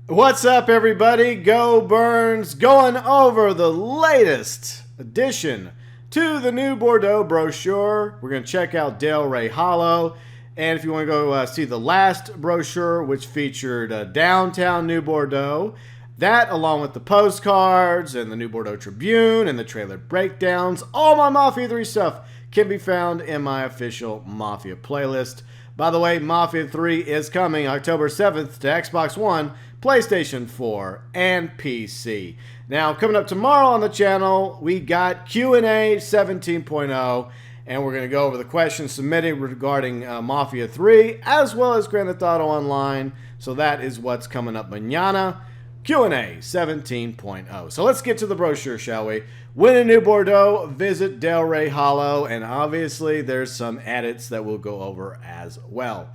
What's up, everybody? GeauxBurns going over the latest addition to the new Bordeaux brochure. We're going to check out Delray Hollow. And if you want to go see the last brochure, which featured downtown New Bordeaux, that along with the postcards and the New Bordeaux Tribune and the trailer breakdowns, all my Mafia 3 stuff can be found in my official Mafia playlist. By the way, Mafia 3 is coming October 7th to Xbox One, PlayStation 4, and PC. Now, coming up tomorrow on the channel, we got Q&A 17.0, and we're going to go over the questions submitted regarding Mafia 3, as well as Grand Theft Auto Online. So that is what's coming up mañana. Q&A 17.0. So let's get to the brochure, shall we? When in New Bordeaux, visit Delray Hollow, and obviously there's some edits that we'll go over as well.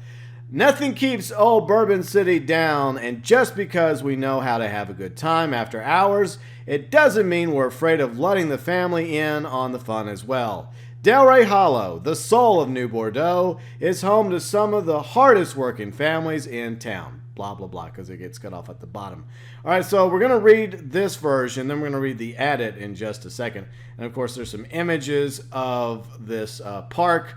Nothing keeps old Bourbon City down, and just because we know how to have a good time after hours, it doesn't mean we're afraid of letting the family in on the fun as well. Delray Hollow, the soul of New Bordeaux, is home to some of the hardest working families in town. Blah, blah, blah, because it gets cut off at the bottom. All right, so we're going to read this version, then we're going to read the edit in just a second. And, of course, there's some images of this park,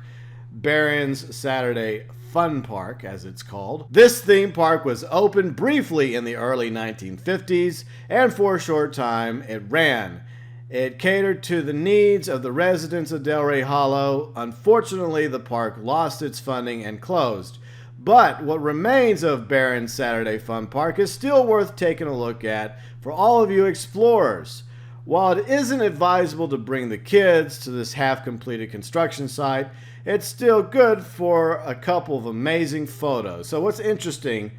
Barron's Saturday Fun Park, as it's called. This theme park was opened briefly in the early 1950s, and for a short time it ran. It catered to the needs of the residents of Delray Hollow. Unfortunately, the park lost its funding and closed. But what remains of Barron's Saturday Fun Park is still worth taking a look at for all of you explorers. While it isn't advisable to bring the kids to this half-completed construction site, it's still good for a couple of amazing photos. So what's interesting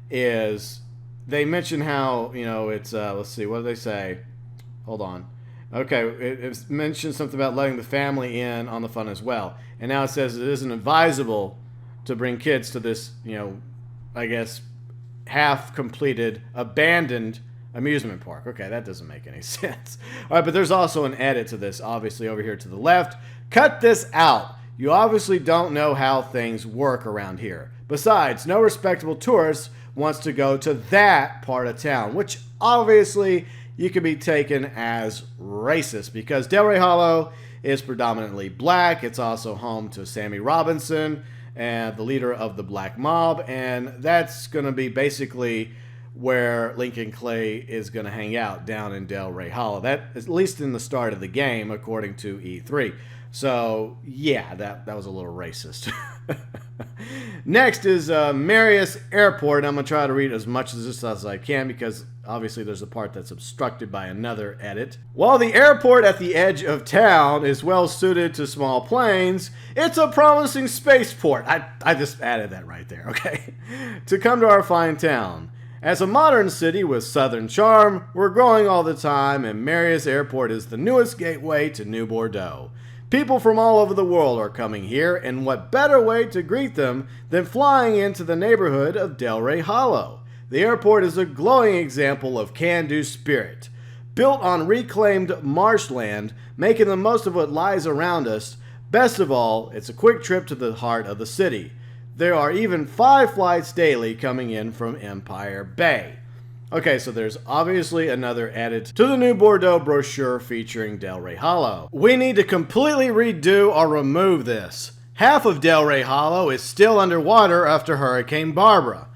is they mention how, it's, let's see, what do they say? Hold on. Okay, it mentions something about letting the family in on the fun as well. And now it says it isn't advisable to bring kids to this, I guess, half-completed, abandoned amusement park. Okay, that doesn't make any sense. All right, but there's also an edit to this, obviously, over here to the left. Cut this out. You obviously don't know how things work around here. Besides, no respectable tourist wants to go to that part of town, which obviously you could be taken as racist because Delray Hollow is predominantly black. It's also home to Sammy Robinson, and the leader of the Black Mob, and that's going to be basically where Lincoln Clay is going to hang out, down in Delray Hollow. That, at least in the start of the game, according to E3. So, yeah, that was a little racist. Next is Marius Airport. I'm going to try to read as much of this as I can because obviously there's a part that's obstructed by another edit. While the airport at the edge of town is well suited to small planes, it's a promising spaceport. I just added that right there, okay? To come to our fine town. As a modern city with southern charm, we're growing all the time, and Marius Airport is the newest gateway to New Bordeaux. People from all over the world are coming here, and what better way to greet them than flying into the neighborhood of Delray Hollow? The airport is a glowing example of can-do spirit. Built on reclaimed marshland, making the most of what lies around us, best of all, it's a quick trip to the heart of the city. There are even 5 flights daily coming in from Empire Bay. Okay, so there's obviously another edit to the new Bordeaux brochure featuring Delray Hollow. We need to completely redo or remove this. Half of Delray Hollow is still underwater after Hurricane Barbara.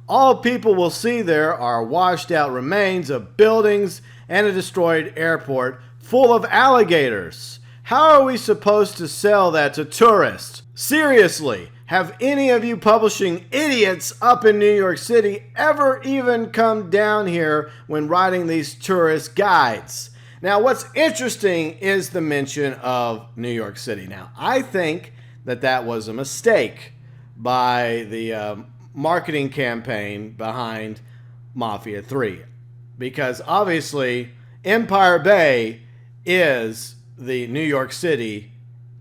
All people will see there are washed out remains of buildings and a destroyed airport full of alligators. How are we supposed to sell that to tourists? Seriously, have any of you publishing idiots up in New York City ever even come down here when writing these tourist guides? Now, what's interesting is the mention of New York City. Now, I think that was a mistake by the marketing campaign behind Mafia 3. Because obviously, Empire Bay is the New York City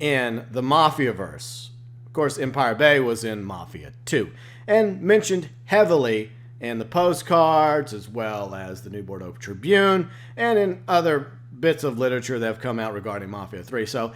in the Mafia-verse. Of course, Empire Bay was in Mafia 2 and mentioned heavily in the postcards as well as the New Bordeaux Tribune and in other bits of literature that have come out regarding Mafia 3. So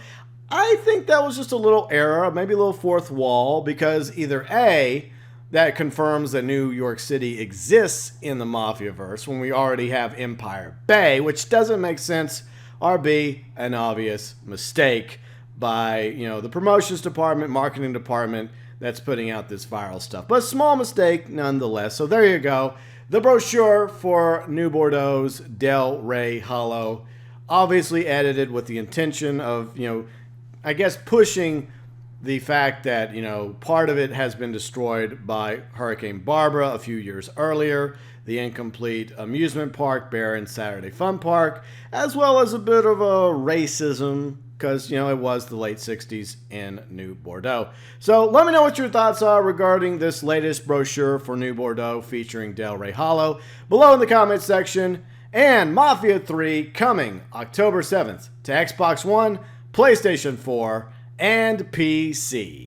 I think that was just a little error, maybe a little fourth wall, because either A, that confirms that New York City exists in the Mafia-verse when we already have Empire Bay, which doesn't make sense or be an obvious mistake by, you know, the promotions department, marketing department that's putting out this viral stuff. But a small mistake nonetheless. So there you go. The brochure for New Bordeaux's Delray Hollow, obviously edited with the intention of, you know, I guess pushing the fact that, you know, part of it has been destroyed by Hurricane Barbara a few years earlier, the incomplete amusement park, Bear and Saturday Fun Park, as well as a bit of a racism, because, you know, it was the late 60s in New Bordeaux. So let me know what your thoughts are regarding this latest brochure for New Bordeaux featuring Delray Hollow below in the comments section. And Mafia 3 coming October 7th to Xbox One, PlayStation 4, and PC.